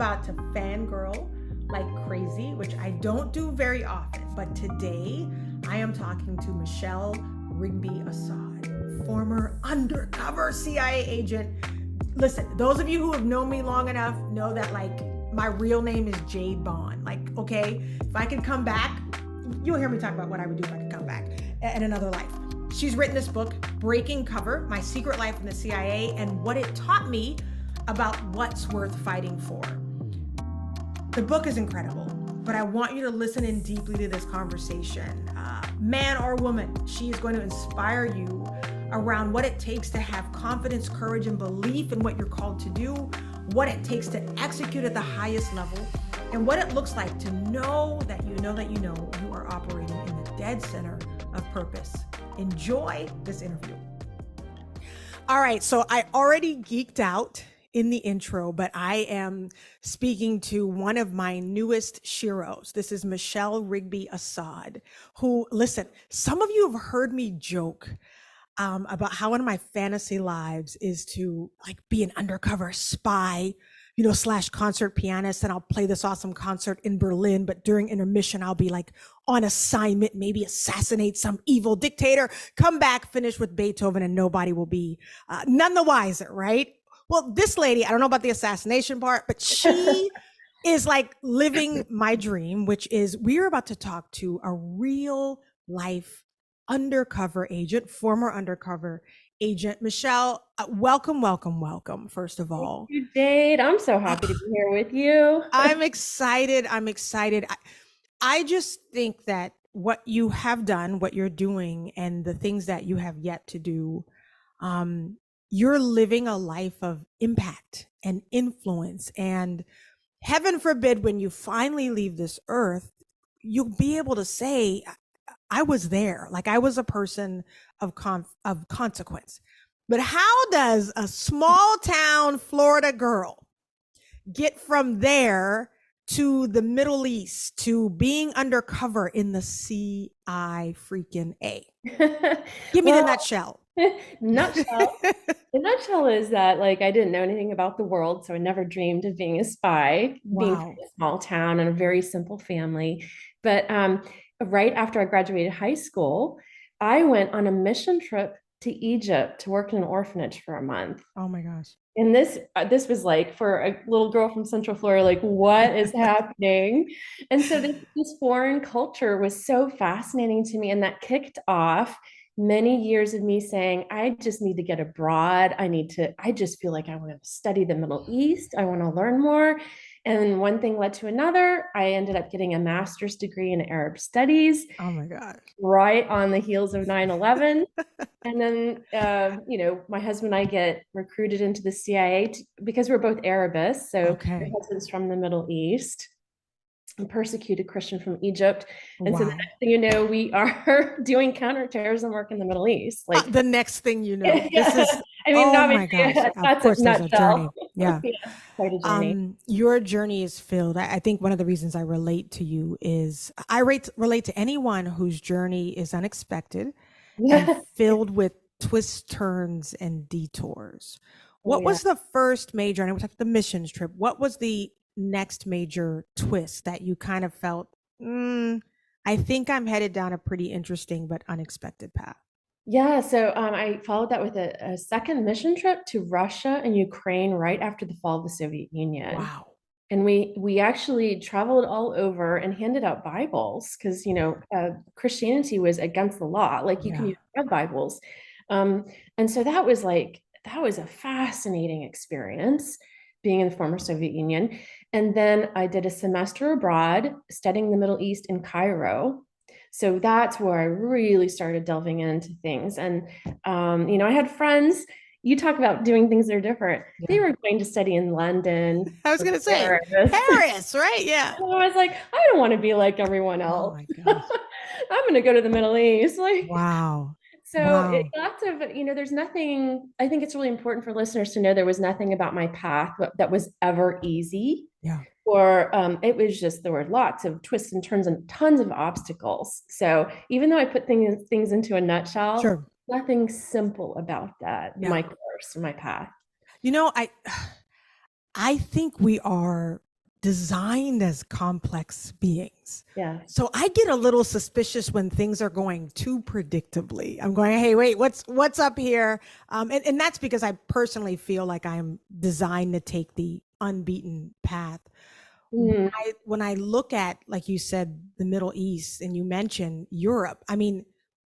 about to fangirl like crazy, which I don't do very often. But today I am talking to Michele Rigby Assad, former undercover CIA agent. Listen, those of you who have known me long enough know that like my real name is Jade Bond. Like, okay, if I could come back, you'll hear me talk about what I would do if I could come back in another life. She's written this book, Breaking Cover, My Secret Life in the CIA, and what it taught me about what's worth fighting for. The book is incredible, but I want you to listen in deeply to this conversation. Man or woman, she is going to inspire you around what it takes to have confidence, courage, and belief in what you're called to do, what it takes to execute at the highest level, and what it looks like to know that you know that you know you are operating in the dead center of purpose. Enjoy this interview. All right, so I already geeked out in the intro, but I am speaking to one of my newest sheroes. This is Michele Rigby Assad, who, listen, some of you have heard me joke about how one of my fantasy lives is to like be an undercover spy, you know, / concert pianist, and I'll play this awesome concert in Berlin, but during intermission, I'll be like on assignment, maybe assassinate some evil dictator, come back, finish with Beethoven, and nobody will be none the wiser, right? Well, this lady, I don't know about the assassination part, but she is like living my dream, which is we're about to talk to a real life undercover agent, former undercover agent. Michele, welcome, first of all. Thank you, Jade. I'm so happy to be here with you. I'm excited. I just think that what you have done, what you're doing, and the things that you have yet to do, you're living a life of impact and influence. And heaven forbid, when you finally leave this earth, you'll be able to say, I was there. Like I was a person of consequence. But how does a small town Florida girl get from there to the Middle East to being undercover in the CIA freaking A? Give me the nutshell. Nutshell. The nutshell is that like I didn't know anything about the world, so I never dreamed of being a spy, being from a small town and a very simple family. But right after I graduated high school, I went on a mission trip to Egypt to work in an orphanage for a month. Oh my gosh. And this was like for a little girl from Central Florida, like what is happening? And so this foreign culture was so fascinating to me, and that kicked off many years of me saying, I just need to get abroad. I just feel like I want to study the Middle East. I want to learn more. And one thing led to another. I ended up getting a master's degree in Arab studies. Oh my God. Right on the heels of 9/11. And then, my husband and I get recruited into the CIA because we're both Arabists. So my husband's from the Middle East, a persecuted Christian from Egypt. And so the next thing you know, we are doing counterterrorism work in the Middle East. Like the next thing you know, this is, oh my gosh, of course there's a journey. Yeah. Quite a journey. Your journey is filled. I think one of the reasons I relate to you is I relate to anyone whose journey is unexpected and filled with twists, turns, and detours. What was the first major, and we talked about the missions trip, what was the next major twist that you kind of felt, I think I'm headed down a pretty interesting but unexpected path? Yeah, so I followed that with a second mission trip to Russia and Ukraine right after the fall of the Soviet Union. Wow. And we actually traveled all over and handed out Bibles because, Christianity was against the law. Like you can have Bibles. And so that was a fascinating experience being in the former Soviet Union. And then I did a semester abroad studying the Middle East in Cairo. So that's where I really started delving into things. And, I had friends. You talk about doing things that are different. Yeah. They were going to study in London. I was going to say Paris, right? Yeah. And I was like, I don't want to be like everyone else. Oh my gosh. I'm going to go to the Middle East. Wow. So lots of, there's nothing, I think it's really important for listeners to know there was nothing about my path that was ever easy. Yeah. Or it was just, there were lots of twists and turns and tons of obstacles. So even though I put things into a nutshell, nothing simple about that, my course or my path. I think we are designed as complex beings. Yeah. So I get a little suspicious when things are going too predictably. I'm going, hey, wait, what's up here? And that's because I personally feel like I'm designed to take the unbeaten path. Mm. When I look at, like you said, the Middle East, and you mentioned Europe, I mean,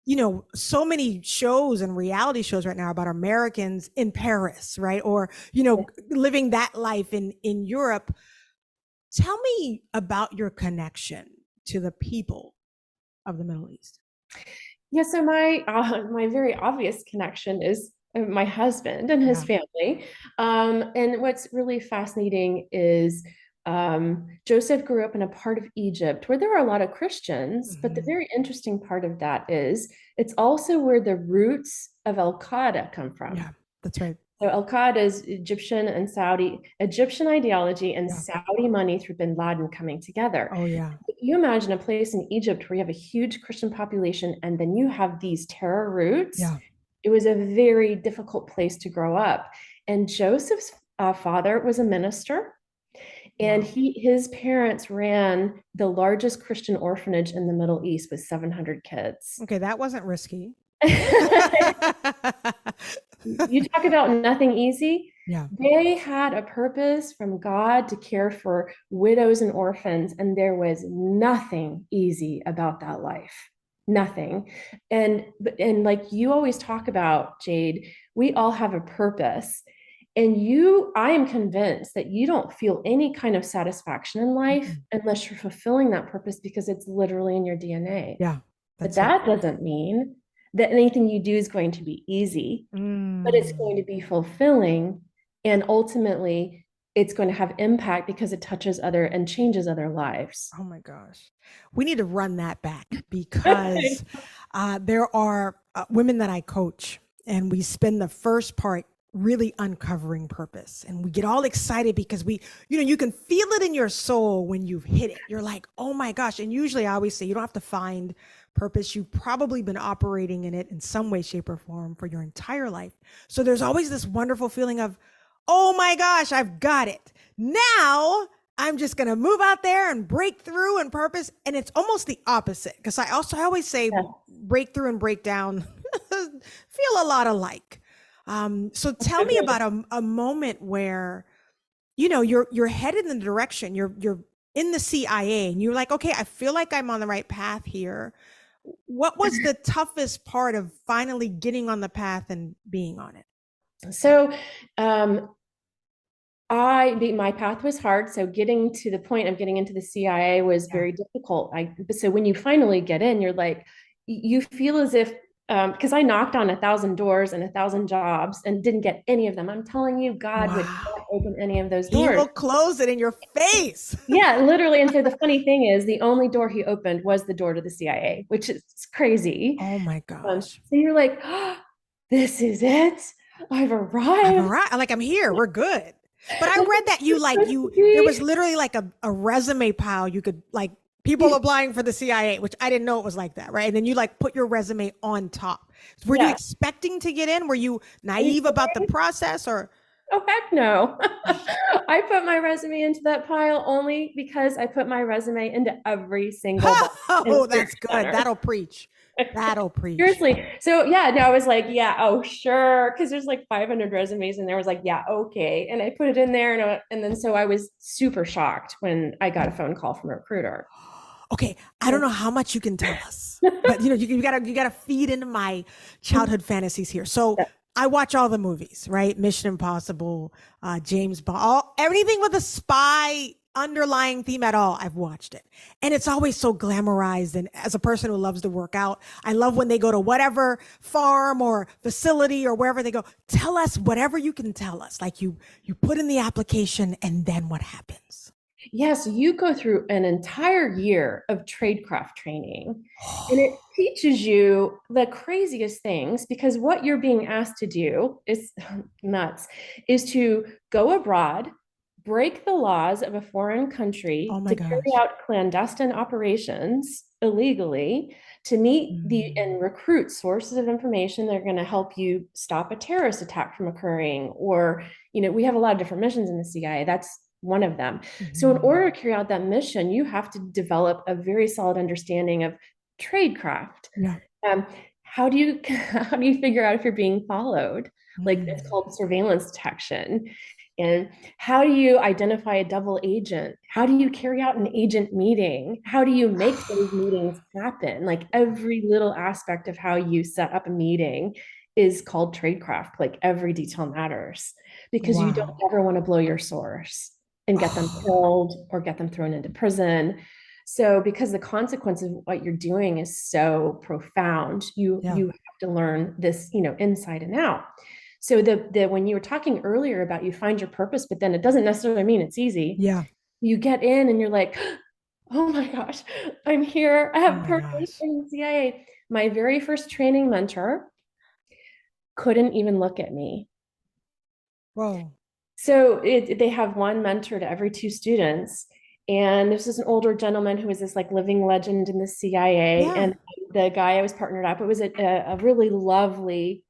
you know, so many shows and reality shows right now about Americans in Paris, right? Or, you know, living that life in Europe. Tell me about your connection to the people of the Middle East. Yeah, so my very obvious connection is my husband and his Yeah. family. And what's really fascinating is Joseph grew up in a part of Egypt where there were a lot of Christians, but the Mm-hmm. very interesting part of that is it's also where the roots of Al-Qaeda come from. Yeah, that's right. So Al-Qaeda is Egyptian ideology and Yeah. Saudi money through bin Laden coming together. Oh, yeah. You imagine a place in Egypt where you have a huge Christian population and then you have these terror roots. Yeah. It was a very difficult place to grow up. And Joseph's father was a minister, and Wow. his parents ran the largest Christian orphanage in the Middle East with 700 kids. Okay, that wasn't risky. You talk about nothing easy. Yeah. They had a purpose from God to care for widows and orphans, and there was nothing easy about that life. Nothing. And like you always talk about, Jade, we all have a purpose. I am convinced that you don't feel any kind of satisfaction in life Mm-mm. unless you're fulfilling that purpose because it's literally in your DNA. Yeah, But that's it. that doesn't mean that anything you do is going to be easy, but it's going Mm. to be fulfilling. And ultimately, it's going to have impact because it touches other and changes other lives. Oh my gosh. We need to run that back because there are women that I coach, and we spend the first part really uncovering purpose. And we get all excited because you know, you can feel it in your soul when you've hit it. You're like, oh my gosh. And usually I always say, you don't have to find purpose. You've probably been operating in it in some way, shape, or form for your entire life. So there's always this wonderful feeling of, oh my gosh, I've got it. Now I'm just going to move out there and break through and purpose. And it's almost the opposite, because I always say Yeah. breakthrough and breakdown feel a lot alike. So tell me about a moment where, you know, you're headed in the direction, you're in the CIA, and you're like, okay, I feel like I'm on the right path here. What was the toughest part of finally getting on the path and being on it? So, my path was hard. So getting to the point of getting into the CIA was Yeah. very difficult. So when you finally get in, you're like, you feel as if, because I knocked on 1,000 doors and 1,000 jobs and didn't get any of them. I'm telling you, God would Wow. not open any of those He doors. will close it in your face. Yeah, literally. And so the funny thing is, the only door he opened was the door to the CIA, which is crazy. Oh my gosh. So you're like, oh, this is it. I've I'm arrived. all right. Like, I'm here. We're good. But I read that there was literally like a resume pile. You could, like, people applying for the CIA, which I didn't know it was like that, right? And then you like put your resume on top. Were you Yeah. expecting to get in? Were you naive about the process, or? Oh, heck no. I put my resume into that pile only because I put my resume into every single box. Oh, that's good. That'll preach. That'll preach. Seriously. So yeah, no, I was like, yeah, oh sure, because there's like 500 resumes, and there was like, yeah, okay, and I put it in there, and then so I was super shocked when I got a phone call from a recruiter. Okay, I don't know how much you can tell us, but you know, you gotta feed into my childhood fantasies here. So I watch all the movies, right? Mission Impossible, James Bond, everything with a spy underlying theme at all. I've watched it, and it's always so glamorized. And as a person who loves to work out, I love when they go to whatever farm or facility or wherever they go. Tell us whatever you can tell us. Like, you put in the application, and then what happens? Yes, you go through an entire year of tradecraft training, and it teaches you the craziest things because what you're being asked to do is nuts, is to go abroad, break the laws of a foreign country Oh my to carry gosh. out clandestine operations illegally, to meet and recruit sources of information that are going to help you stop a terrorist attack from occurring. Or, you know, we have a lot of different missions in the CIA. That's one of them. So in Mhm. order to carry out that mission, you have to develop a very solid understanding of tradecraft. Yeah. Um, how do you how do you figure out if you're being followed? Like it's Mm. called surveillance detection. And how do you identify a double agent? How do you carry out an agent meeting? How do you make those meetings happen? Like every little aspect of how you set up a meeting is called tradecraft. Like every detail matters because you don't Wow. ever want to blow your source and get them Oh, killed or get them thrown into prison. So because the consequence of what you're doing is so profound, yeah. you have to learn this, inside and out. So the when you were talking earlier about you find your purpose, but then it doesn't necessarily mean it's easy. Yeah. You get in and you're like, oh my gosh, I'm here. I Oh have my purpose gosh. in the CIA. My very first training mentor couldn't even look at me. Whoa. So they have one mentor to every two students. And this is an older gentleman who was this like living legend in the CIA. Yeah. And the guy I was partnered up, it was a really lovely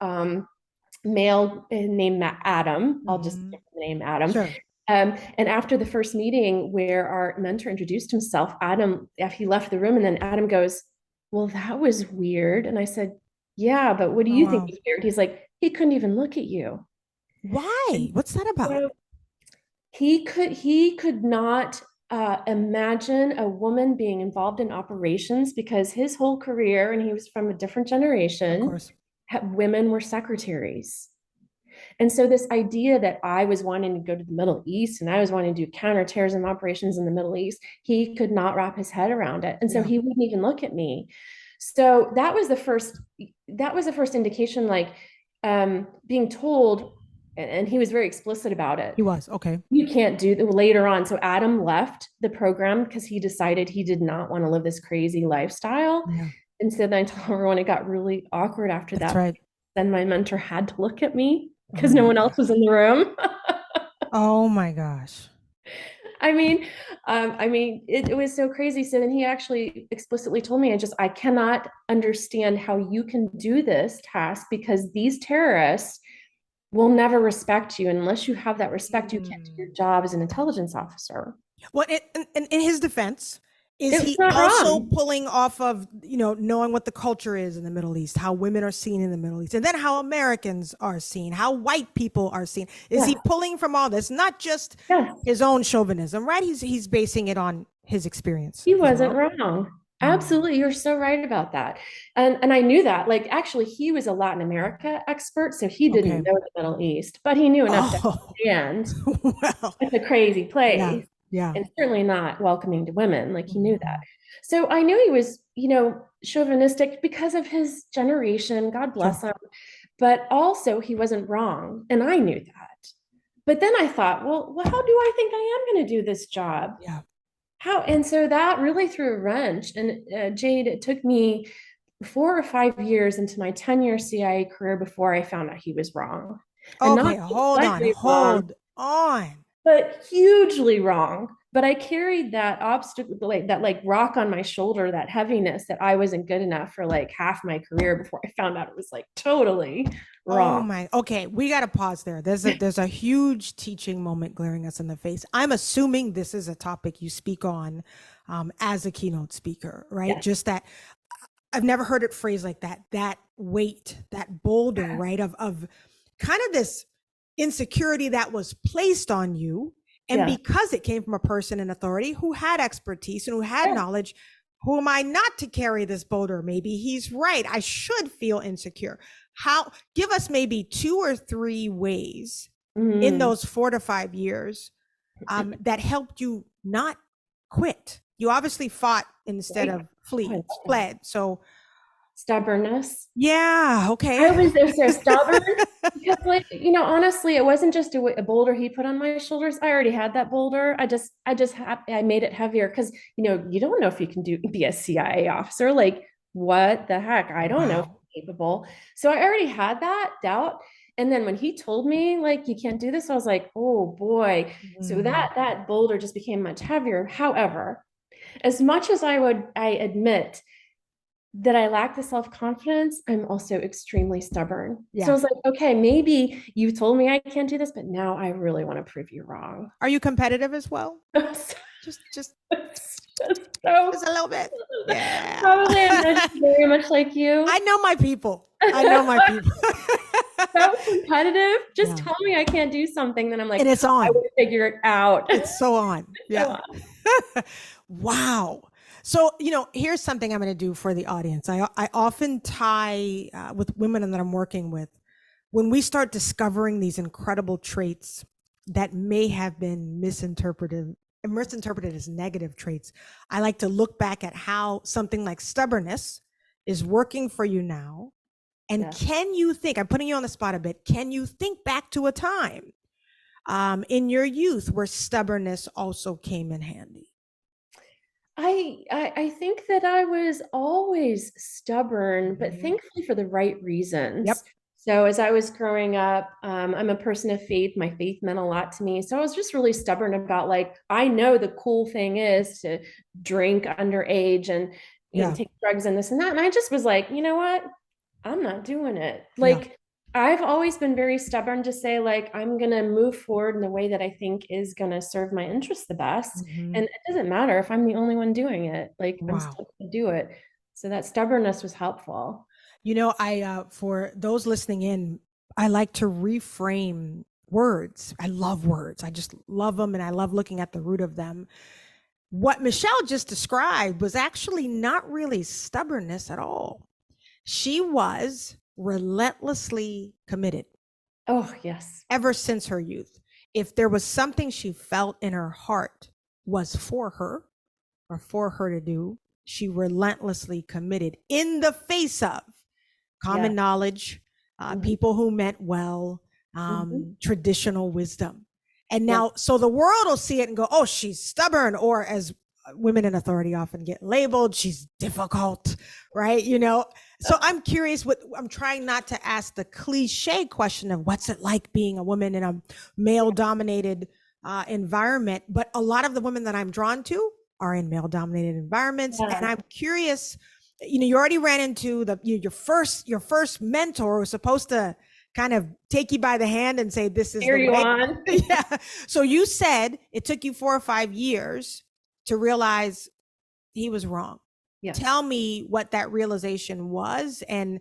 male named Adam. I'll just Hmm. give the name Adam. Sure. And after the first meeting where our mentor introduced himself, Adam, after he left the room, and then Adam goes, well, that was weird. And I said, yeah, but what do Oh you think wow. is weird? He's like, he couldn't even look at you. Why? And What's that about? so he could not imagine a woman being involved in operations because his whole career, and he was from a different Of generation, course. women were secretaries. And so this idea that I was wanting to go to the Middle East and I was wanting to do counterterrorism operations in the Middle East, he could not wrap his head around it. And so Yeah. he wouldn't even look at me. So that was the first indication, like being told, and he was very explicit about it. He was. Okay. You can't do that later on. So Adam left the program because he decided he did not want to live this crazy lifestyle. Yeah. And so then I told everyone it got really awkward after That's that. right. Then my mentor had to look at me Oh because no my one else was gosh. in the room. Oh my gosh. I mean, it was so crazy. So then he actually explicitly told me, I cannot understand how you can do this task because these terrorists will never respect you unless you have that respect. You can't do your Mm. job as an intelligence officer. Well, in his defense, is It was he not also wrong. pulling off of, knowing what the culture is in the Middle East, how women are seen in the Middle East, and then how Americans are seen, how white people are seen? Is he Yeah. pulling from all this, not just Yes. his own chauvinism, right? He's basing it on his experience He as wasn't well. wrong. Mm. Absolutely. You're so right about that. And I knew that. Like actually he was a Latin America expert, so he didn't Okay. know the Middle East, but he knew enough to Oh, understand well, it's a crazy yeah, place yeah. and certainly not welcoming to women. Like he knew that. Mhm. So I knew he was, chauvinistic because of his generation. God Sure. bless him. But also he wasn't wrong. And I knew that. But then I thought, well, how do I think I am going to do this job? Yeah. How? And so that really threw a wrench. And Jade, it took me 4 or 5 years into my 10-year CIA career before I found out he was wrong. And not Okay, hold on, slightly wrong, hold on. but hugely wrong. But I carried that obstacle, like that, like rock on my shoulder, that heaviness that I wasn't good enough for like half my career before I found out it was like totally Oh wrong. my. Okay, we got to pause there. There's a huge teaching moment glaring us in the face. I'm assuming this is a topic you speak on as a keynote speaker, right? Yes. Just that I've never heard it phrased like that. That weight, that boulder, right? Of kind of this insecurity that was placed on you. And Yeah. because it came from a person in authority who had expertise and who had Yeah. knowledge, who am I not to carry this boulder? Maybe he's right. I should feel insecure. How, give us maybe 2 or 3 ways in Mhm. those 4 to 5 years that helped you not quit. You obviously fought instead Right. of Oh, I love that. fled. So Stubbornness. yeah, I okay. was so stubborn because, like, honestly, it wasn't just a boulder he put on my shoulders. I already had that boulder. I made it heavier because, you don't know if you can be a CIA officer. Like, what the heck? I don't know if Wow. I'm capable. So I already had that doubt. And then when he told me, like, you can't do this, I was like, oh boy. So Mm, that boulder just became much heavier. However, as much as I admit that I lack the self-confidence, I'm also extremely stubborn. So I Yeah. was like, okay, maybe you told me I can't do this, but now I really want to prove you wrong. Are you competitive as well? So, Just so just a little bit. Yeah. probably I'm not very much like you. I know my people. I know my people. So competitive. Just Yeah. tell me I can't do something, then I'm like, And it's I on. would figure it out. It's so on. So, Yeah. Wow. So, here's something I'm going to do for the audience. I often tie with women that I'm working with, when we start discovering these incredible traits that may have been misinterpreted as negative traits, I like to look back at how something like stubbornness is working for you now. And yeah. can you think, I'm putting you on the spot a bit, can you think back to a time in your youth where stubbornness also came in handy? I think that I was always stubborn, but Mhm. thankfully for the right reasons. Yep. So as I was growing up, I'm a person of faith. My faith meant a lot to me. So I was just really stubborn about like, I know the cool thing is to drink underage and Yeah. take drugs and this and that. And I just was like, you know what? I'm not doing it. Yeah. Like I've always been very stubborn to say like I'm going to move forward in the way that I think is going to serve my interests the best. Mhm. And it doesn't matter if I'm the only one doing it. Like I'm Wow. still going to do it. So that stubbornness was helpful. I for those listening in, I like to reframe words. I love words. I just love them and I love looking at the root of them. What Michele just described was actually not really stubbornness at all. She was relentlessly committed Oh, yes. ever since her youth. If there was something she felt in her heart was for her or for her to do, she relentlessly committed in the face of Yeah. common knowledge, Mhm. people who meant well, Mhm. traditional wisdom. And Yeah. now, so the world will see it and go, oh, she's stubborn, or as women in authority often get labeled, she's difficult, right? So I'm curious, what I'm trying not to ask the cliche question of what's it like being a woman in a male dominated environment, but a lot of the women that I'm drawn to are in male dominated environments. And Yeah. I'm curious, you already ran into your first mentor was supposed to kind of take you by the hand and say, this is Cheer the you way. on. Yeah. So you said it took you 4 or 5 years to realize he was wrong. Yes. Tell me what that realization was. And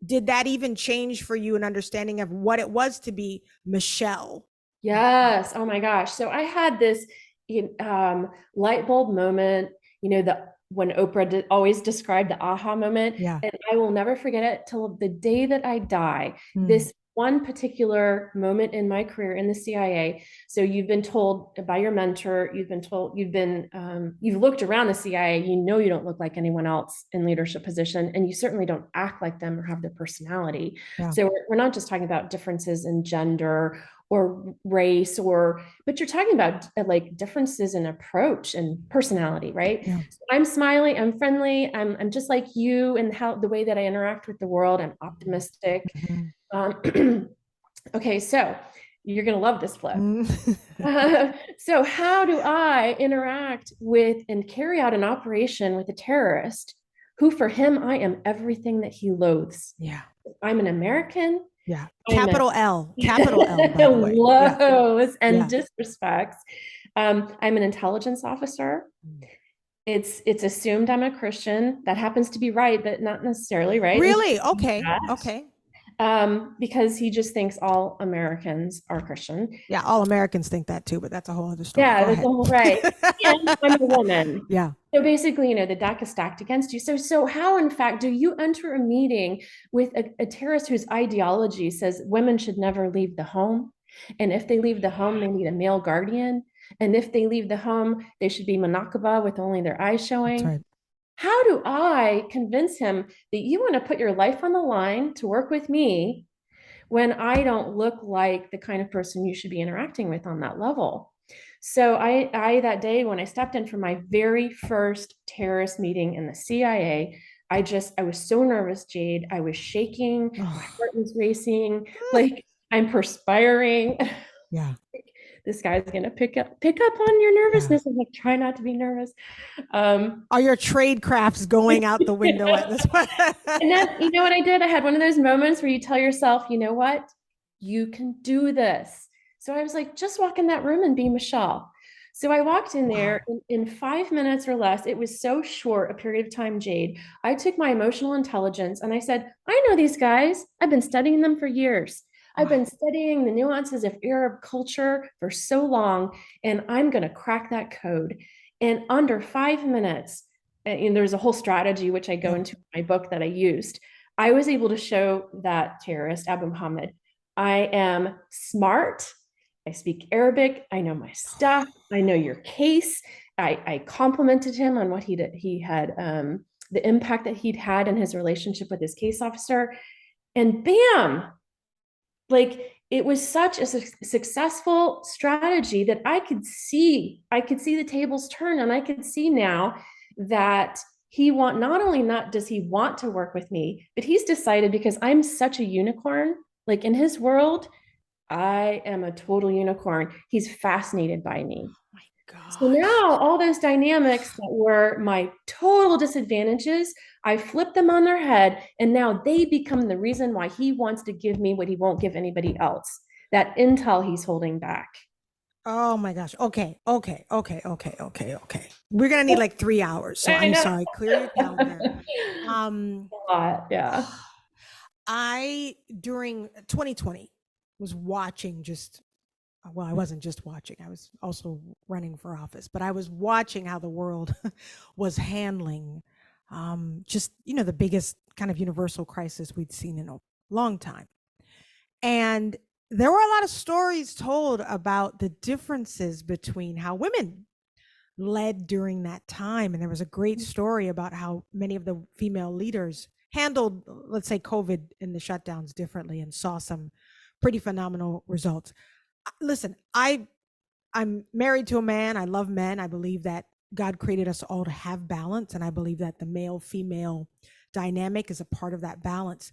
did that even change for you an understanding of what it was to be Michele? Yes. Oh my gosh. So I had this light bulb moment, the when Oprah always described the aha moment, Yeah. and I will never forget it till the day that I die. Mm. This one particular moment in my career in the CIA. So you've been told by your mentor, you've looked around the CIA, you don't look like anyone else in leadership position, and you certainly don't act like them or have their personality. Yeah. So we're not just talking about differences in gender or race but you're talking about like differences in approach and personality, right? Yeah. So I'm smiling, I'm friendly, I'm just like you, and how the way that I interact with the world, I'm optimistic. Mhm. Okay, so you're gonna love this flip. Mhm. So how do I interact with and carry out an operation with a terrorist who, for him, I am everything that he loathes? Yeah. I'm an American. Yeah. I'm a Capital L, by the way. Yeah. lows and Yeah. disrespects. I'm an intelligence officer. It's assumed I'm a Christian. That happens to be right, but not necessarily right. And Really? Okay. Okay. because he just thinks all Americans are Christian. Yeah. All Americans think that too, but that's a whole other story. Yeah, Go that's the ahead. whole right. And I'm a woman. Yeah. So basically, the deck is stacked against you. So how, in fact, do you enter a meeting with a terrorist whose ideology says women should never leave the home? And if they leave the home, they need a male guardian. And if they leave the home, they should be monokaba with only their eyes That's showing. right. How do I convince him that you want to put your life on the line to work with me when I don't look like the kind of person you should be interacting with on that level? So I that day when I stepped in for my very first terrorist meeting in the CIA, I was so nervous, Jade. I was shaking, my Oh, heart was racing, like I'm perspiring. yeah. this guy's gonna pick up on your nervousness. I'm like, try not to be nervous. Are your trade crafts going out the window at this point? And then, you know what I did? I had one of those moments where you tell yourself, you know what? You can do this. So I was like, just walk in that room and be Michele. So I walked in there in 5 minutes or less. It was so short a period of time, Jade. I took my emotional intelligence and I said, I know these guys. I've been studying them for years. I've been studying the nuances of Arab culture for so long, and I'm going to crack that code. And under 5 minutes, and there's a whole strategy which I go into in my book that I used. I was able to show that terrorist, Abu Muhammad, I am smart. I speak Arabic. I know my stuff. I know your case. I complimented him on what he had, the impact that he'd had in his relationship with his case officer. And bam, like it was such a successful strategy that I could see the tables turn, and I could see now that not does he want to work with me, but he's decided, because I'm such a unicorn, like in his world, I am a total unicorn. He's fascinated by me. So now all those dynamics that were my total disadvantages, I flip them on their head, and now they become the reason why he wants to give me what he won't give anybody else. That intel he's holding back. Oh my gosh. Okay. We're gonna need like 3 hours. So I'm sorry. Clear your calendar. Yeah. I during 2020 was watching I wasn't just watching. I was also running for office, but I was watching how the world was handling the biggest kind of universal crisis we'd seen in a long time. And there were a lot of stories told about the differences between how women led during that time. And there was a great story about how many of the female leaders handled, let's say, COVID and the shutdowns differently, and saw some pretty phenomenal results. Listen, I'm married to a man. I love men. I believe that God created us all to have balance. And I believe that the male-female dynamic is a part of that balance.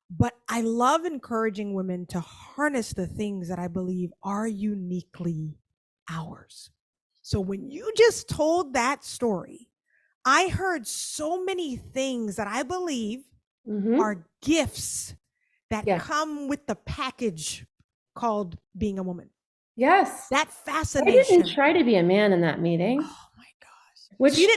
But I love encouraging women to harness the things that I believe are uniquely ours. So when you just told that story, I heard so many things that I believe are gifts that come with the package called being a woman. Yes. That fascination. I didn't try to be a man in that meeting. Oh my gosh. Which so you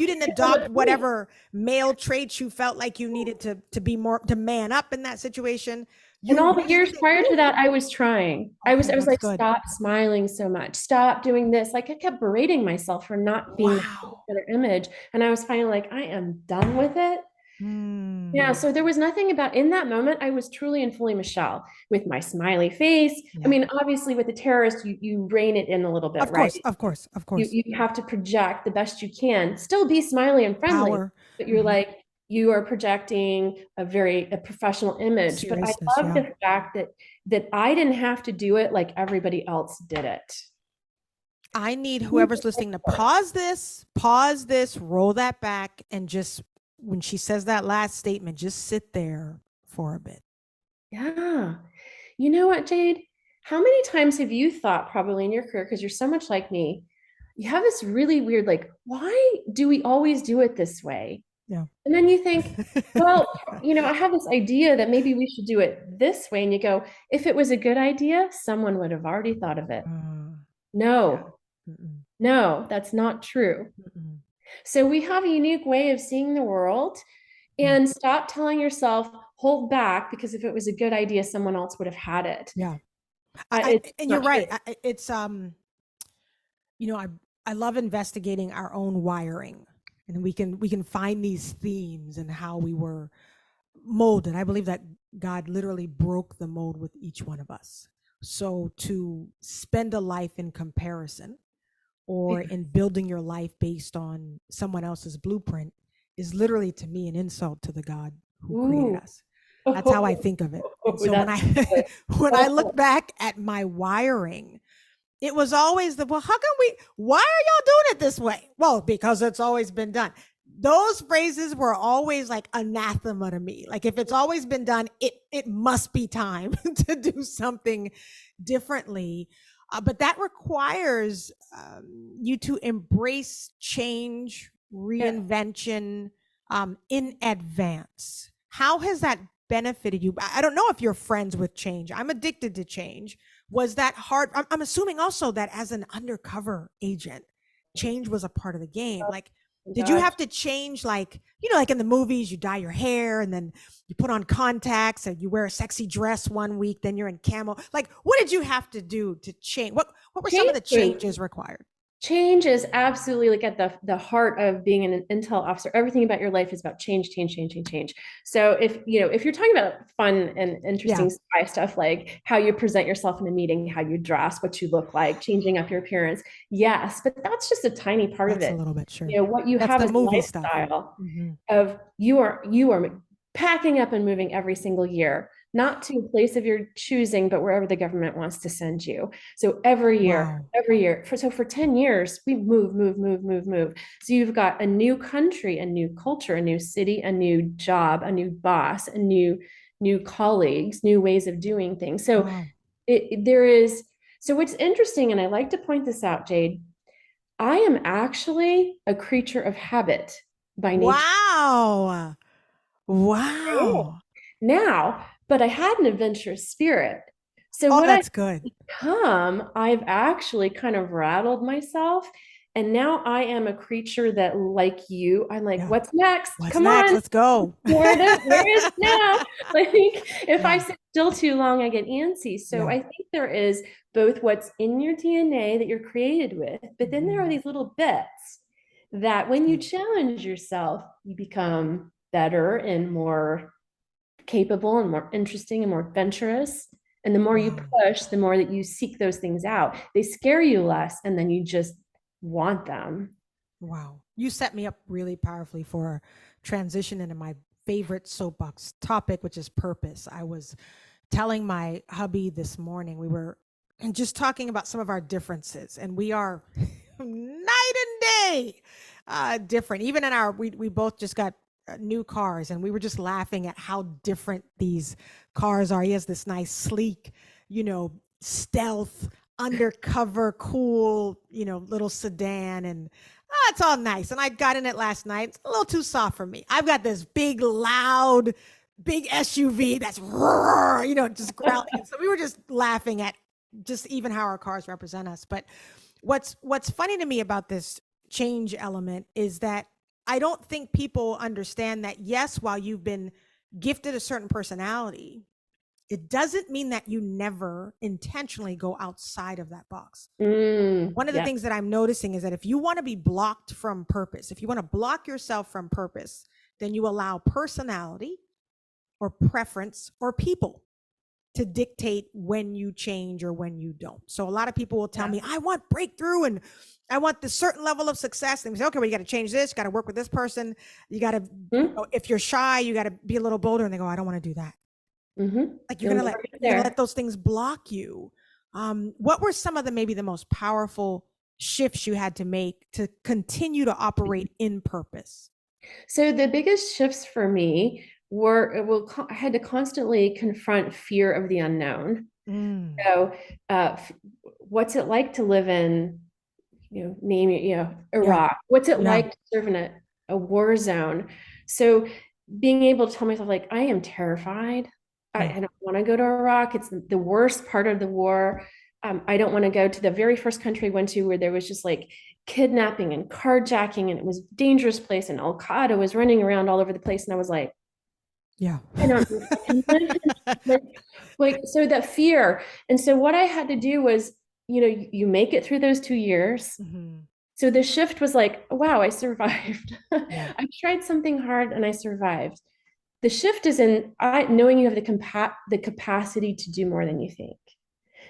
didn't adopt whatever male traits you felt like you needed to be more, to man up in that situation. And all the years prior to that, I was trying. I was like, good. Stop smiling so much. Stop doing this. Like I kept berating myself for not being a better image. And I was finally like, I am done with it. Yeah, so there was nothing about, in that moment, I was truly and fully Michele with my smiley face. Yeah. I mean, obviously with the terrorist, you rein it in a little bit, right? Of course. You have to project the best you can, still be smiley and friendly, but you're like, you are projecting a professional image. But I love the fact that I didn't have to do it like everybody else did it. I need whoever's listening to pause this, roll that back, and just, when she says that last statement, just sit there for a bit. Yeah. You know what, Jade? How many times have you thought, probably in your career, because you're so much like me, you have this really weird, like, why do we always do it this way? Yeah. And then you think, well, I have this idea that maybe we should do it this way. And you go, if it was a good idea, someone would have already thought of it. No, that's not true. So we have a unique way of seeing the world, and stop telling yourself, hold back, because if it was a good idea, someone else would have had it. Yeah. And you're right. It's, I love investigating our own wiring, and we can find these themes and how we were molded. I believe that God literally broke the mold with each one of us. So to spend a life in comparison, or in building your life based on someone else's blueprint, is literally, to me, an insult to the God who created us. That's how I think of it. And so when I look back at my wiring, it was always why are y'all doing it this way? Well, because it's always been done. Those phrases were always like anathema to me. Like, if it's always been done, it must be time to do something differently. But that requires you to embrace change, Yeah. reinvention in advance. How has that benefited you? I don't know if you're friends with change. I'm addicted to change. Was that hard? I'm assuming also that as an undercover agent, change was a part of the game. Oh Like, my did you gosh. have to change, like, like in the movies, you dye your hair and then you put on contacts and you wear a sexy dress one week, then you're in camo. Like, what did you have to do to change? What were some of Change the was changes required? change is absolutely like at the heart of being an intel officer. Everything about your life is about change, change, change, change, change. So if you're talking about fun and Yeah, interesting spy stuff like how you present yourself in a meeting, how you dress, what you look like, changing up your appearance, yes, but that's just a tiny part of that's a it. little bit, sure. What you That's have the is movie stuff. lifestyle Hmm. of you are packing up and moving every single year, not to a place of your choosing, but wherever the government wants to send you. So Wow. every year, for 10 years, we move, move, move, move, move. So you've got a new country, a new culture, a new city, a new job, a new boss, a new colleagues, new ways of doing things. So Wow. there is, so what's interesting, and I like to point this out, Jade, I am actually a creature of habit by nature. Wow. Yeah. Wow. Now, but I had an adventurous spirit. So Oh, what I that's good. become, I've actually kind of rattled myself. And now I am a creature that, like you, I'm like, Yeah. what's next? What's Come next? on. Let's go. Where is it now? Like, if I Yeah. sit still too long, I get antsy. So Yeah. I think there is both what's in your DNA that you're created with, but then there are Mhm. these little bits that when you Sure. challenge yourself, you become better and more capable and more interesting and more adventurous. And the more you Wow. push, the more that you seek those things out. They scare you less, and then you just want them. Wow. You set me up really powerfully for transition into my favorite soapbox topic, which is purpose. I was telling my hubby this morning, we were just talking about some of our differences, and we are night and day different. Even in we both just got new cars, and we were just laughing at how different these cars are. He has this nice, sleek, stealth, undercover, cool, little sedan, and it's all nice. And I got in it last night. It's a little too soft for me. I've got this big, loud, big SUV that's just growling. So we were just laughing at just even how our cars represent us. But what's funny to me about this change element is that I don't think people understand that, yes, while you've been gifted a certain personality, it doesn't mean that you never intentionally go outside of that box. One of the Yeah. things that I'm noticing is that if you want to be blocked from purpose, if you want to block yourself from purpose, then you allow personality or preference or people to dictate when you change or when you don't. So a lot of people will tell me, I want breakthrough and I want this certain level of success. And they say, okay, well, you got to change this, you got to work with this person. You got to, Mm-hmm. if you're shy, you got to be a little bolder. And they go, I don't want to do that. Mm-hmm. Like You'll never get you're gonna let there. those things block you. What were some of maybe the most powerful shifts you had to make to continue to operate in purpose? So the biggest shifts for me I had to constantly confront fear of the unknown. Mm, So, what's it like to live in, yeah, Iraq? What's it yeah, like to serve in a war zone? So, being able to tell myself, like, I am terrified. yeah. I don't want to go to Iraq. It's the worst part of the war. I don't want to go to the very first country I went to where there was just like kidnapping and carjacking, and it was a dangerous place, and Al Qaeda was running around all over the place. And I was like, Yeah. I don't know if I can live like so that fear. And so what I had to do was, you make it through those 2 years. Mhm. So the shift was like, wow, I survived. Yeah. I tried something hard and I survived. The shift is in knowing you have the capacity to do more than you think.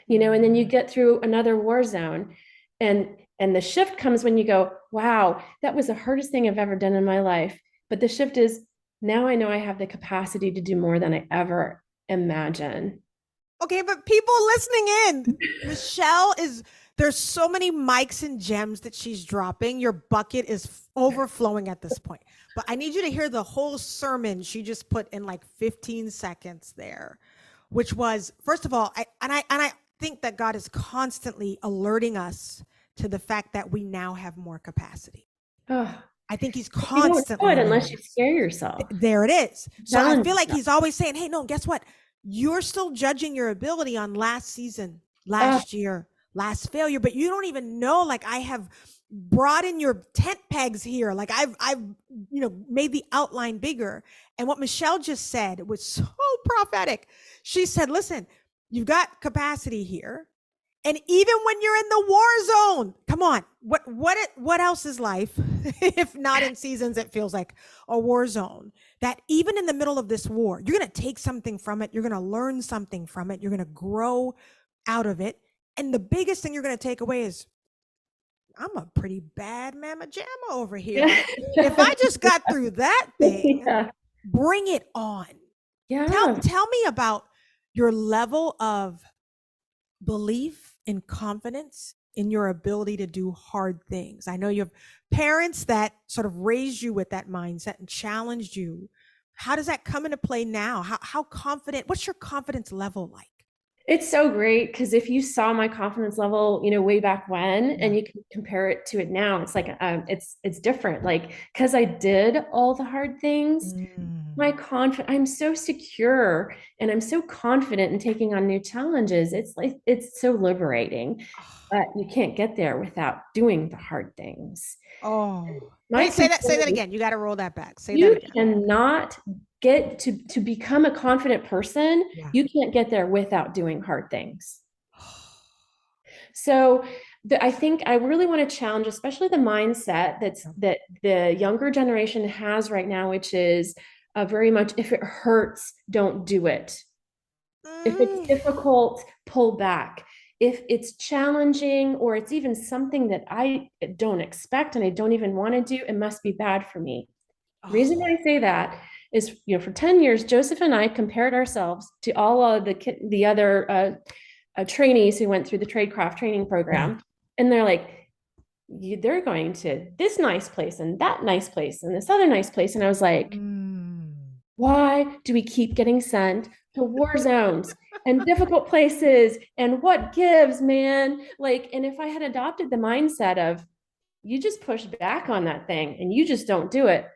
And then you Mm. get through another war zone, and the shift comes when you go, wow, that was the hardest thing I've ever done in my life. But the shift is now I know I have the capacity to do more than I ever imagined. Okay, but people listening in, Michele is there's so many mics and gems that she's dropping. Your bucket is overflowing at this point. But I need you to hear the whole sermon she just put in like 15 seconds there, which was, first of all, think that God is constantly alerting us to the fact that we now have more capacity. Oh, I think he's you don't know constantly it unless alerting you us. scare yourself. There it is. So I Challenge feel like yourself. he's always saying, hey, no, guess what? You're still judging your ability on last season, Oh, last year, last failure, but you don't even know, like, I have brought in your tent pegs here. Like I've made the outline bigger. And what Michele just said was so prophetic. She said, listen, you've got capacity here. And even when you're in the war zone, come on, what else is life if not in seasons it feels like a war zone? That even in the middle of this war, you're going to take something from it, you're going to learn something from it, you're going to grow out of it. And the biggest thing you're going to take away is, I'm a pretty bad mama jamma over here. If I just got through that thing, yeah. bring it on. Yeah. Tell me about your level of belief and confidence in your ability to do hard things. I know you have parents that sort of raised you with that mindset and challenged you. How does that come into play now? How confident, what's your confidence level like? It's so great because if you saw my confidence level, way back when, and you can compare it to it now, it's like it's different. Like because I did all the hard things, I'm so secure and I'm so confident in taking on new challenges. It's like it's so liberating, but you can't get there without doing the hard things. Oh, My say that concern, again. You got to roll that back. Say that you again. cannot get to become a confident person. Yeah. You can't get there without doing hard things. So I think I really want to challenge, especially the mindset that the younger generation has right now, which is very much, if it hurts, don't do it. If it's difficult, pull back. If it's challenging or it's even something that I don't expect and I don't even want to do, it must be bad for me. The reason I say that is, for 10 years, Joseph and I compared ourselves to all of the other trainees who went through the tradecraft training program. Right. And they're like, they're going to this nice place and that nice place and this other nice place. And I was like, why do we keep getting sent to war zones and difficult places? And what gives, man? Like, and if I had adopted the mindset of, you just push back on that thing and you just don't do it.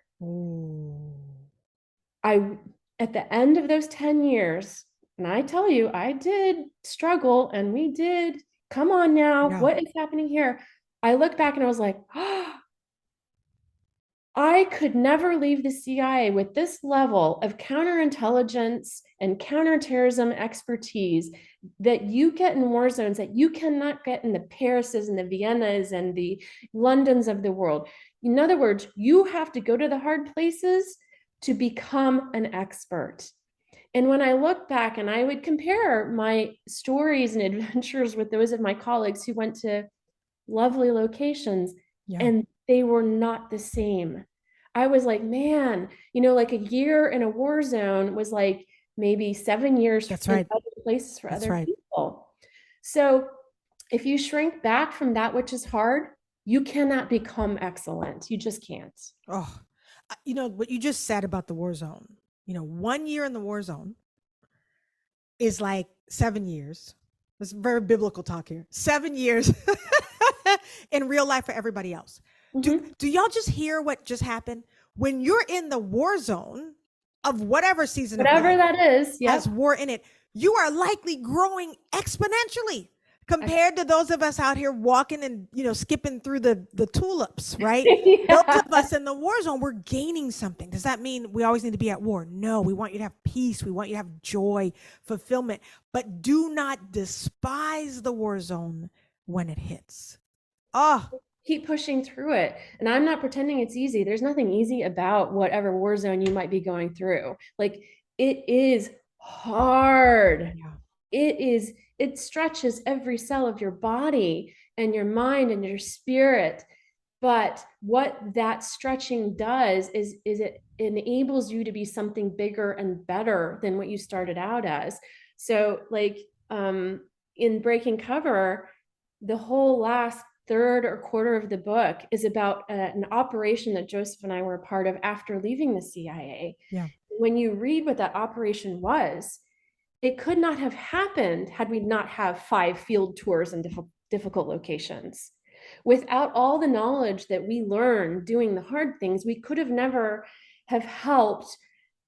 At the end of those 10 years, and I tell you, I did struggle and we did, come on now, what is happening here? I look back and I was like, oh, I could never leave the CIA with this level of counterintelligence and counterterrorism expertise that you get in war zones that you cannot get in the Parises and the Viennas and the Londons of the world. In other words, you have to go to the hard places to become an expert. And when I look back and I would compare my stories and adventures with those of my colleagues who went to lovely locations, and they were not the same. I was like, man, like a year in a war zone was like maybe 7 years in other places for other people. So if you shrink back from that which is hard, you cannot become excellent. You just can't. Oh, what you just said about the war zone, 1 year in the war zone is like 7 years. This is very biblical talk here. 7 years in real life for everybody else. Do y'all just hear what just happened? When you're in the war zone of whatever season, whatever that is, has war in it, you are likely growing exponentially compared to those of us out here walking and skipping through the tulips, right? Those of us in the war zone, we're gaining something. Does that mean we always need to be at war? No, we want you to have peace. We want you to have joy, fulfillment. But do not despise the war zone when it hits. Keep pushing through it. And I'm not pretending it's easy. There's nothing easy about whatever war zone you might be going through. Like, it is hard. It stretches every cell of your body and your mind and your spirit. But what that stretching does is it enables you to be something bigger and better than what you started out as. So like in Breaking Cover, the whole last third or quarter of the book is about an operation that Joseph and I were a part of after leaving the CIA. When you read what that operation was, it could not have happened had we not have 5 field tours in difficult locations. Without all the knowledge that we learned doing the hard things, we could have never have helped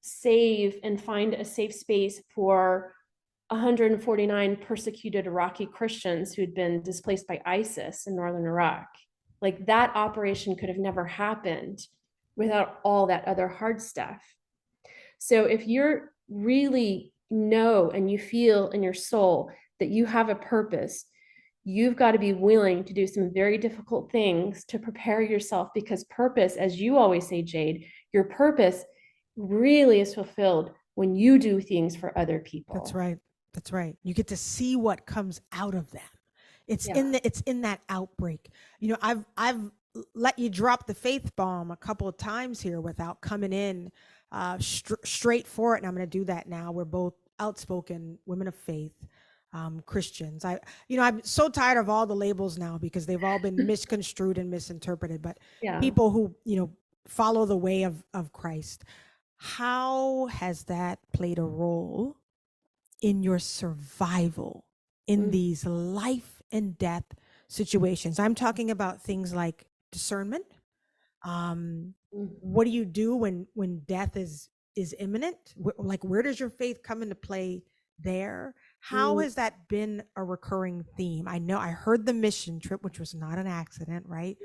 save and find a safe space for 149 persecuted Iraqi Christians who'd been displaced by ISIS in northern Iraq. Like, that operation could have never happened without all that other hard stuff. So if you're really know and you feel in your soul that you have a purpose, you've got to be willing to do some very difficult things to prepare yourself, because purpose, as you always say, Jade, your purpose really is fulfilled when you do things for other people. That's right. That's right. You get to see what comes out of them. It's in that outbreak. You know, I've let you drop the faith bomb a couple of times here without coming in straight for it, and I'm going to do that now. We're both outspoken women of faith, Christians. I'm so tired of all the labels now because they've all been misconstrued and misinterpreted. But people who follow the way of Christ, how has that played a role in your survival in these life and death situations? I'm talking about things like discernment. What do you do when death is imminent? Like, where does your faith come into play there? How has that been a recurring theme? I know I heard the mission trip, which was not an accident, right?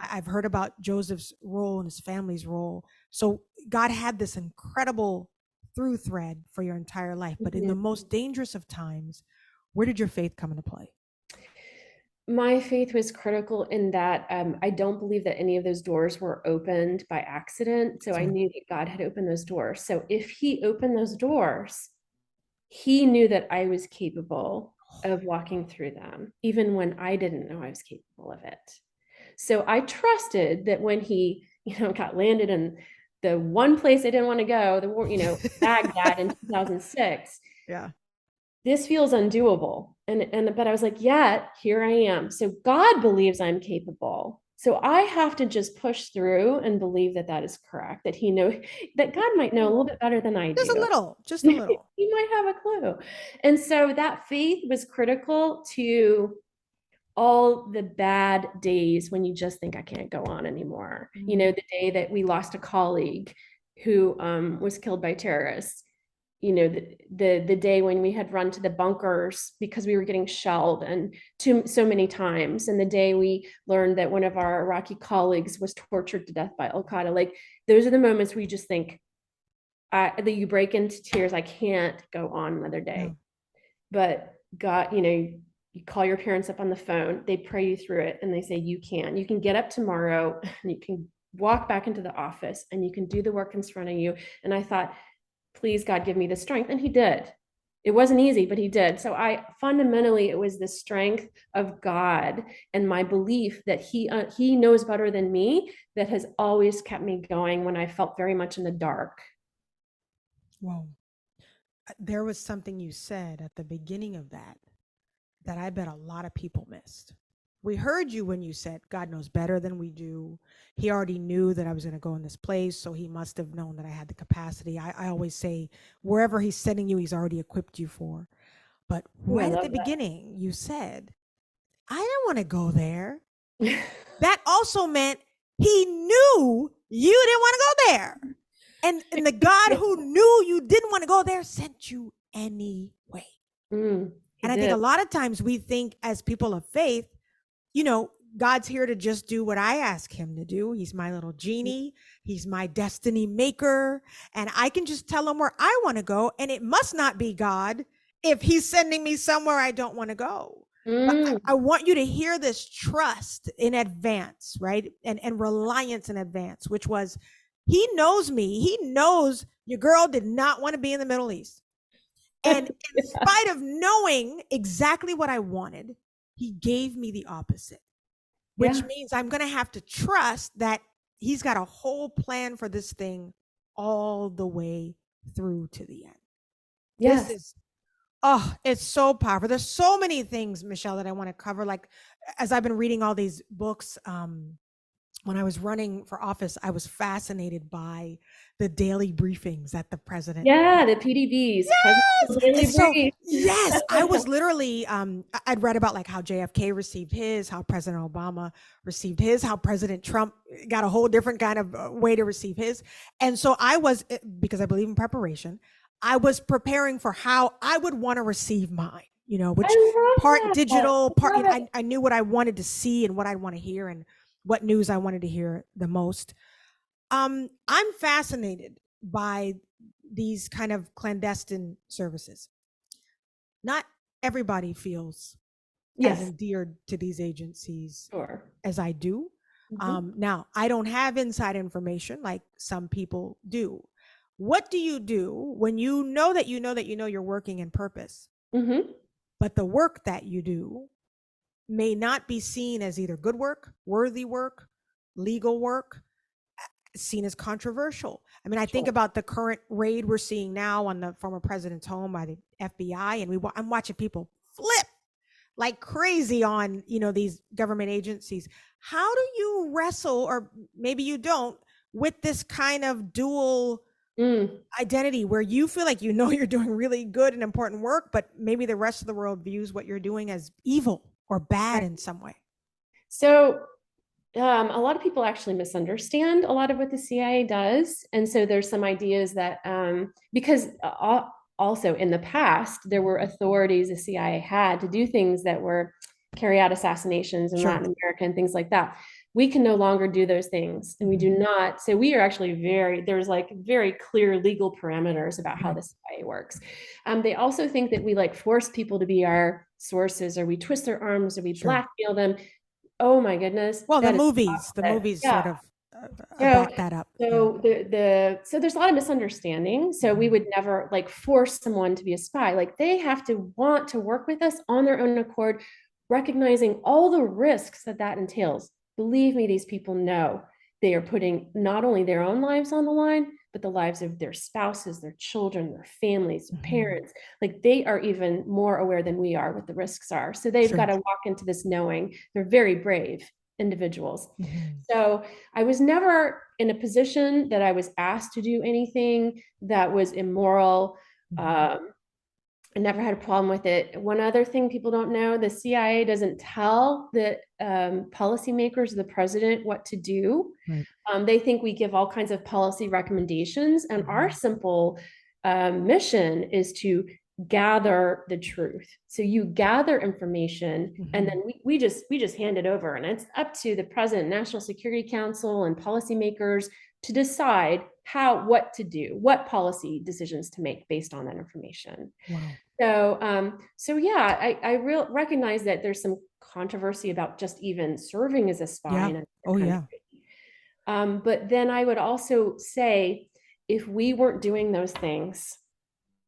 I've heard about Joseph's role and his family's role. So God had this incredible through thread for your entire life. But in the most dangerous of times, where did your faith come into play? My faith was critical in that I don't believe that any of those doors were opened by accident. So I knew that God had opened those doors. So if he opened those doors, he knew that I was capable of walking through them, even when I didn't know I was capable of it. So I trusted that when he, got landed in the one place I didn't want to go, the war, Baghdad in 2006. Yeah. This feels undoable. But I was like, yet here I am. So God believes I'm capable. So I have to just push through and believe that that is correct, that he knows, that God might know a little bit better than I do. Just a little. He might have a clue. And so that faith was critical to all the bad days when you just think I can't go on anymore. The day that we lost a colleague who was killed by terrorists, the day when we had run to the bunkers because we were getting shelled and so many times, and the day we learned that one of our Iraqi colleagues was tortured to death by Al-Qaeda. Like, those are the moments where you just think that you break into tears. I can't go on another day. But God, you call your parents up on the phone, they pray you through it, and they say, you can get up tomorrow and you can walk back into the office and you can do the work in front of you. And I thought, please, God, give me the strength. And he did. It wasn't easy, but he did. So fundamentally, it was the strength of God and my belief that he knows better than me that has always kept me going when I felt very much in the dark. Whoa. There was something you said at the beginning of that I bet a lot of people missed. We heard you when you said God knows better than we do. He already knew that I was going to go in this place, so he must have known that I had the capacity. I always say, wherever he's sending you, he's already equipped you for. But right at the beginning, you said, I didn't want to go there. That also meant he knew you didn't want to go there. And the God who knew you didn't want to go there sent you anyway. And I think a lot of times we think, as people of faith, God's here to just do what I ask him to do. He's my little genie. He's my destiny maker. And I can just tell him where I want to go. And it must not be God if he's sending me somewhere I don't want to go. But I want you to hear this trust in advance, right? And reliance in advance, which was, he knows me. He knows your girl did not want to be in the Middle East. And in spite of knowing exactly what I wanted, he gave me the opposite, which means I'm going to have to trust that he's got a whole plan for this thing all the way through to the end. Yes. This is, it's so powerful. There's so many things, Michele, that I want to cover. Like, as I've been reading all these books, when I was running for office, I was fascinated by the daily briefings that the president. Yeah, the PDBs, Yes. Presidential Daily And so, Brief. yes, I was literally, I'd read about like how JFK received his, how President Obama received his, how President Trump got a whole different kind of way to receive his. And so I was, because I believe in preparation, I was preparing for how I would want to receive mine, which I part love that. digital, I part, love it. I knew what I wanted to see and what I want to hear and what news I wanted to hear the most. I'm fascinated by these kind of clandestine services. Not everybody feels as Yes, endeared to these agencies sure. as I do. Hmm. Now, I don't have inside information like some people do. What do you do when you know that you're working in purpose, Hmm. but the work that you do may not be seen as either good work, worthy work, legal work, seen as controversial? I mean, I think Sure. about the current raid we're seeing now on the former president's home by the FBI, and I'm watching people flip like crazy on these government agencies. How do you wrestle, or maybe you don't, with this kind of dual Mm. identity where you feel like you're doing really good and important work, but maybe the rest of the world views what you're doing as evil or bad Right. in some way? So a lot of people actually misunderstand a lot of what the CIA does. And so there's some ideas that, because also in the past, there were authorities the CIA had to do things that were carry out assassinations in Sure. Latin America and things like that. We can no longer do those things. And we do not. So we are actually there's like very clear legal parameters about how Right. the CIA works. They also think that we like force people to be our sources, or we twist their arms, or we Sure. blackmail them. Oh my goodness, Well, the that is movies, the opposite. movies Yeah. sort of So back that up. Yeah. so there's a lot of misunderstanding. So we would never like force someone to be a spy. Like they have to want to work with us on their own accord, recognizing all the risks that that entails. Believe me, these people know they are putting not only their own lives on the line, but the lives of their spouses, their children, their families, their parents. Like they are even more aware than we are what the risks are. So they've got Sure. to walk into this knowing they're very brave individuals. Mhm. So I was never in a position that I was asked to do anything that was immoral. Mhm. Um, I never had a problem with it. One other thing people don't know, the CIA doesn't tell the policymakers, the president, what to do. Right. They think we give all kinds of policy recommendations, and our Mhm. simple mission is to gather the truth. So you gather information, and Mhm. then we just hand it over, and it's up to the president, National Security Council, and policymakers to decide what to do, what policy decisions to make based on that information. Wow. So yeah, I recognize that there's some controversy about just even serving as a spy Yeah. in another Oh, yeah. country. But then I would also say, if we weren't doing those things,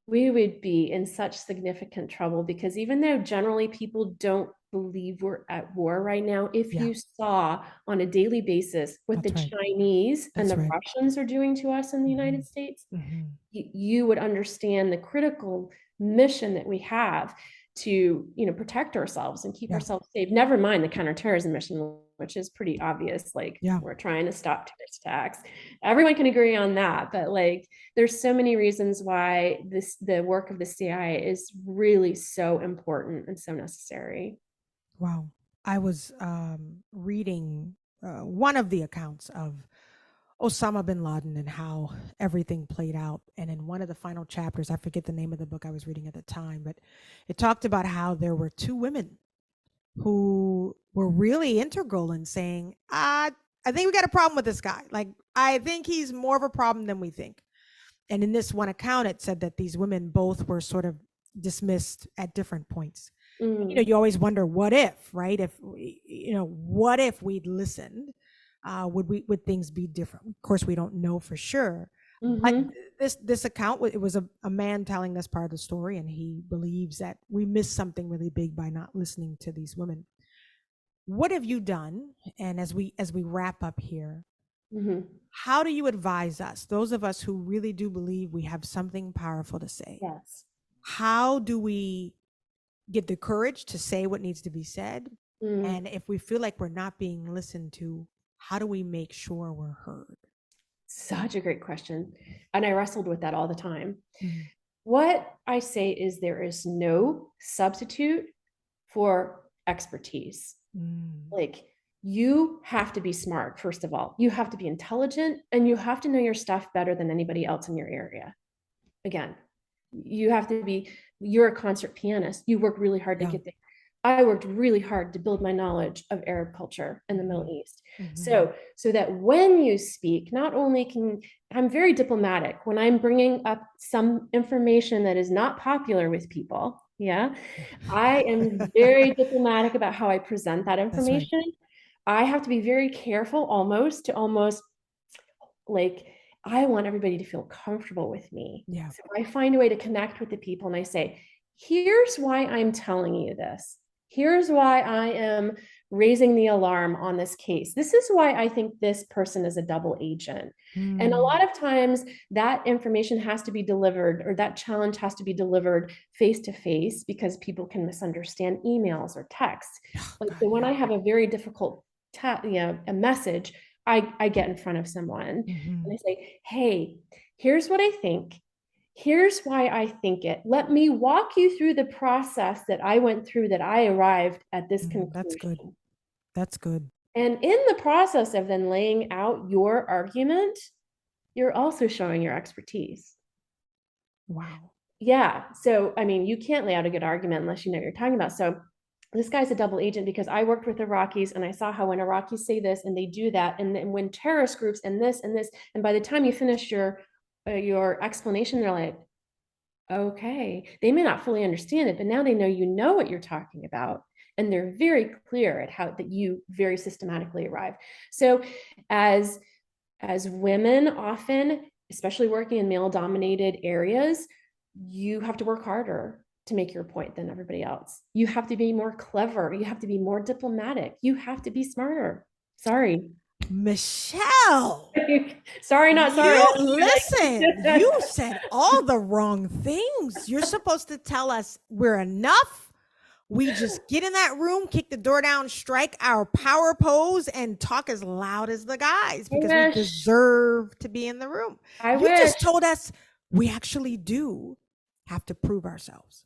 we would be in such significant trouble, because even though generally people don't believe we're at war right now, if Yeah. you saw on a daily basis what the That's right. Chinese and That's the right. Russians are doing to us in the United Mhm. States, Mhm. you would understand the critical mission that we have to protect ourselves and keep Yeah. ourselves safe, never mind the counterterrorism mission, which is pretty obvious. Like Yeah. we're trying to stop terrorist attacks, everyone can agree on that. But like there's so many reasons why the work of the CIA is really so important and so necessary. Wow. I was reading one of the accounts of Osama bin Laden and how everything played out. And in one of the final chapters, I forget the name of the book I was reading at the time, but it talked about how there were two women who were really integral in saying, I think we got a problem with this guy. Like, I think he's more of a problem than we think. And in this one account, it said that these women both were sort of dismissed at different points. Mm. You always wonder, what if, right? What if we'd listened? Would things be different? Of course, we don't know for sure. But Mm-hmm. this account, it was a man telling this part of the story, and he believes that we missed something really big by not listening to these women. What have you done? And as we wrap up here, Mm-hmm. how do you advise us, those of us who really do believe we have something powerful to say? Yes. How do we get the courage to say what needs to be said? Mm. And if we feel like we're not being listened to, how do we make sure we're heard? Such a great question. And I wrestled with that all the time. Mm. What I say is there is no substitute for expertise. Like, you have to be smart, first of all. You have to be intelligent, and you have to know your stuff better than anybody else in your area. Again, you're a concert pianist. You work really hard to get there. I worked really hard to build my knowledge of Arab culture in the Middle East. So that when you speak, not only I'm very diplomatic when I'm bringing up some information that is not popular with people. Yeah. I am very diplomatic about how I present that information. I have to be very careful almost like, I want everybody to feel comfortable with me. Yeah. So I find a way to connect with the people, and I say, here's why I'm telling you this. Here's why I am raising the alarm on this case. This is why I think this person is a double agent. And a lot of times that information has to be delivered, or that challenge has to be delivered face to face, because people can misunderstand emails or texts. So when I have a very difficult a message, I get in front of someone and I say, hey, here's what I think. Here's why I think it. Let me walk you through the process that I went through, that I arrived at this conclusion. That's good. That's good. And in the process of then laying out your argument, you're also showing your expertise. Wow. Yeah. So, I mean, you can't lay out a good argument unless you know what you're talking about. So this guy's a double agent because I worked with Iraqis, and I saw how when Iraqis say this and they do that, and then when terrorist groups and this, and by the time you finish your explanation, they're like, okay, they may not fully understand it, but now they know you know what you're talking about, and they're very clear at how that you very systematically arrive. So as women, often, especially working in male-dominated areas, you have to work harder to make your point than everybody else. You have to be more clever. You have to be more diplomatic. You have to be smarter. Sorry. Michele. Sorry, not sorry. Listen, you said all the wrong things. You're supposed to tell us we're enough. We just get in that room, kick the door down, strike our power pose, and talk as loud as the guys, because we deserve to be in the room. You just told us we actually do have to prove ourselves.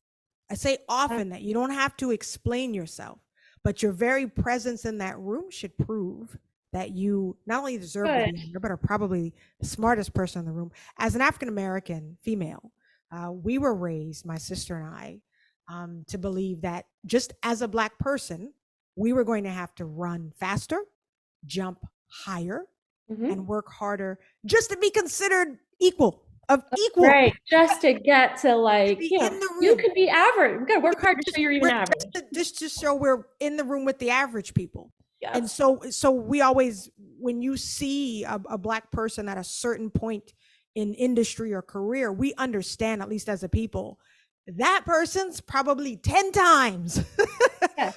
I say often that you don't have to explain yourself, but your very presence in that room should prove that you not only deserve to be here, but are probably the smartest person in the room. As an African-American female, we were raised, my sister and I, to believe that just as a Black person, we were going to have to run faster, jump higher, and work harder just to be considered equal. Right, just to get to, like, you could be average. We gotta work hard to show you're even average. Just to show we're in the room with the average people. And so we always, when you see a Black person at a certain point in industry or career, we understand, at least as a people, that person's probably 10 times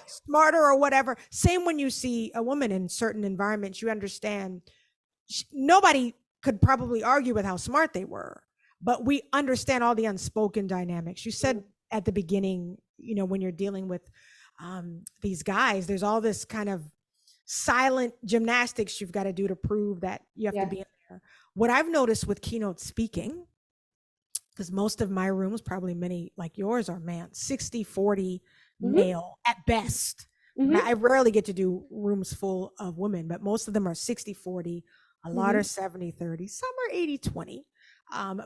smarter or whatever. Same when you see a woman in certain environments, you understand nobody could probably argue with how smart they were, but we understand all the unspoken dynamics. You said at the beginning, when you're dealing with these guys, there's all this kind of silent gymnastics you've got to do to prove that you have to be in there. What I've noticed with keynote speaking, because most of my rooms, probably many like yours, are 60-40 male at best. I rarely get to do rooms full of women, but most of them are 60-40. A lot are 70-30, some are 80-20.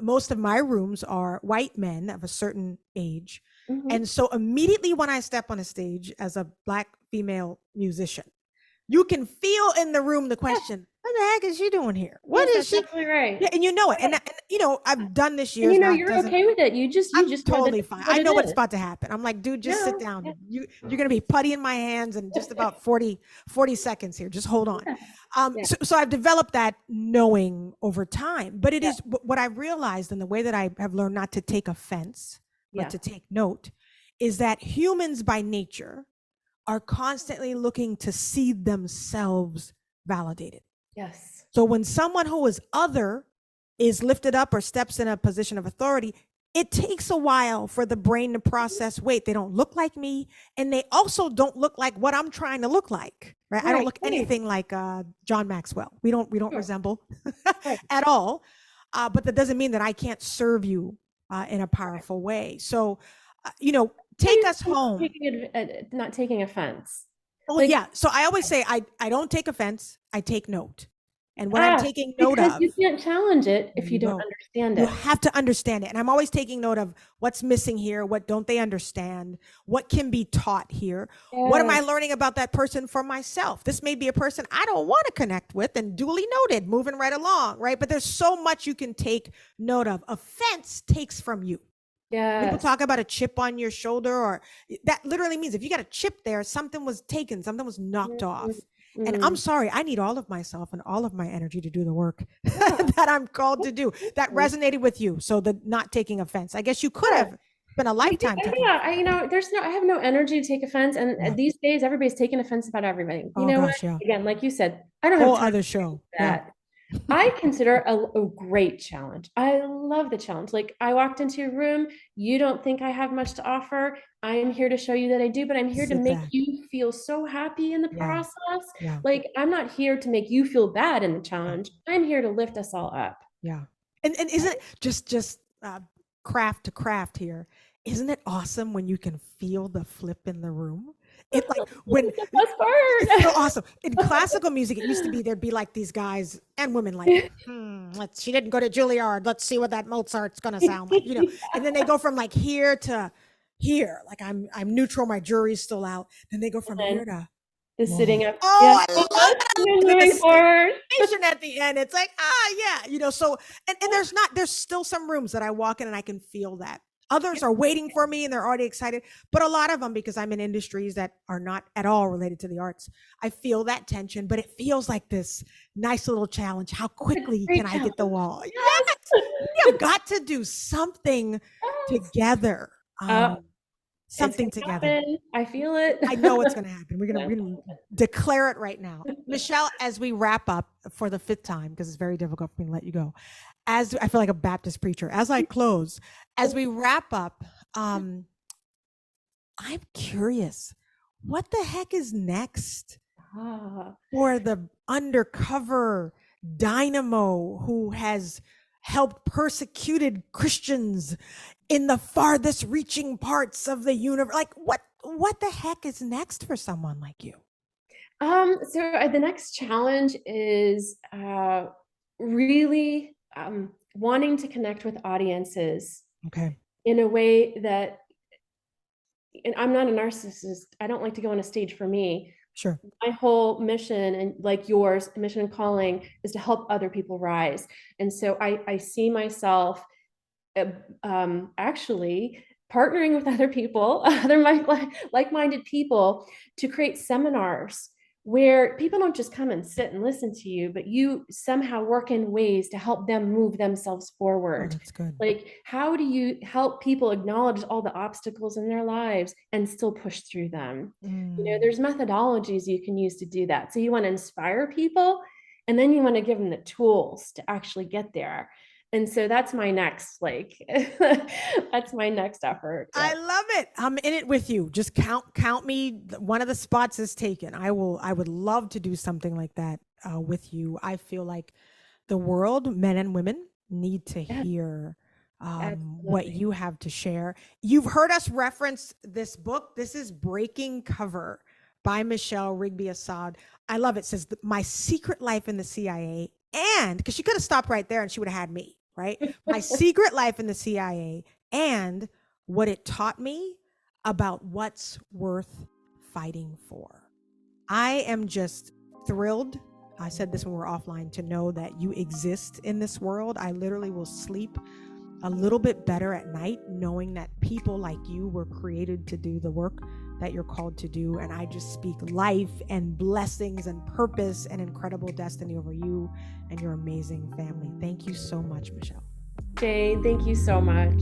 Most of my rooms are white men of a certain age. And so immediately when I step on a stage as a Black female musician, you can feel in the room the question, what the heck is she doing here? What is she? Exactly right. Yeah, and you know it. And I've done this years. And you're okay with it. You just totally fine. I know what's about to happen. I'm like, dude, just sit down. Yeah. You're gonna be putty in my hands in just about 40 seconds here. Just hold on. So I've developed that knowing over time. But it is what I realized, and the way that I have learned not to take offense, but to take note, is that humans by nature are constantly looking to see themselves validated. Yes. So when someone who is other is lifted up or steps in a position of authority, it takes a while for the brain to process, wait, they don't look like me, and they also don't look like what I'm trying to look like, right? I don't look anything like John Maxwell. We don't resemble at all, but that doesn't mean that I can't serve you in a powerful way. So take us home. Not taking offense. Oh, yeah. So I always say I don't take offense, I take note. And what I'm taking note because of, you can't challenge it if you don't understand it. You have to understand it. And I'm always taking note of what's missing here, what don't they understand, what can be taught here. What am I learning about that person for myself? This may be a person I don't want to connect with, and duly noted, moving right along, right? But there's so much you can take note of. Offense takes from you. Yeah. People talk about a chip on your shoulder, or that literally means if you got a chip there, something was taken, something was knocked off. And I'm sorry, I need all of myself and all of my energy to do the work that I'm called to do. That resonated with you. So the not taking offense. I guess you could have been a lifetime. I have no energy to take offense. And these days, everybody's taking offense about everything. Again, like you said, I don't have time other show. That. I consider a great challenge. I love the challenge. Like, I walked into a room, you don't think I have much to offer. I'm here to show you that I do, but I'm here to make you feel so happy in the process. Like, I'm not here to make you feel bad in the challenge. I'm here to lift us all up. Yeah. And isn't it just craft to craft here? Isn't it awesome when you can feel the flip in the room? It like when the best part. It's so awesome. In classical music, it used to be there'd be like these guys and women like, she didn't go to Juilliard. Let's see what that Mozart's gonna sound like, And then they go from like here to here. Like I'm neutral, my jury's still out. Then they go from here to the sitting up. Oh, I love it. The at the end. It's like, So and there's still some rooms that I walk in and I can feel that. Others are waiting for me and they're already excited. But a lot of them, because I'm in industries that are not at all related to the arts, I feel that tension, but it feels like this nice little challenge. How quickly can I get the wall? Yes. We have got to do something together. Something together. Happen. I feel it. I know it's going to happen. We're going to declare it right now. Michele, as we wrap up for the 5th time, because it's very difficult for me to let you go, as I feel like a Baptist preacher, as I close, as we wrap up, I'm curious, what the heck is next for the undercover dynamo who has helped persecuted Christians in the farthest reaching parts of the universe? Like, what the heck is next for someone like you? So the next challenge is really wanting to connect with audiences in a way that, and I'm not a narcissist. I don't like to go on a stage for me. Sure. My whole mission, and like yours, mission and calling, is to help other people rise. And so I see myself actually partnering with other people, other like-minded people, to create seminars where people don't just come and sit and listen to you, but you somehow work in ways to help them move themselves forward. Oh, that's good. Like, how do you help people acknowledge all the obstacles in their lives and still push through them? There's methodologies you can use to do that. So you want to inspire people, and then you want to give them the tools to actually get there. And so that's my next, that's my next effort. I love it. I'm in it with you. Just count me. One of the spots is taken. I would love to do something like that with you. I feel like the world, men and women, need to hear what you have to share. You've heard us reference this book. This is Breaking Cover by Michele Rigby Assad. I love it. It says, My Secret Life in the CIA. And because she could have stopped right there and she would have had me. Right? My secret life in the CIA and what it taught me about what's worth fighting for. I am just thrilled. I said this when we were offline, to know that you exist in this world. I literally will sleep a little bit better at night knowing that people like you were created to do the work that you're called to do. And I just speak life and blessings and purpose and incredible destiny over you and your amazing family. Thank you so much, Michele. Jade, thank you so much.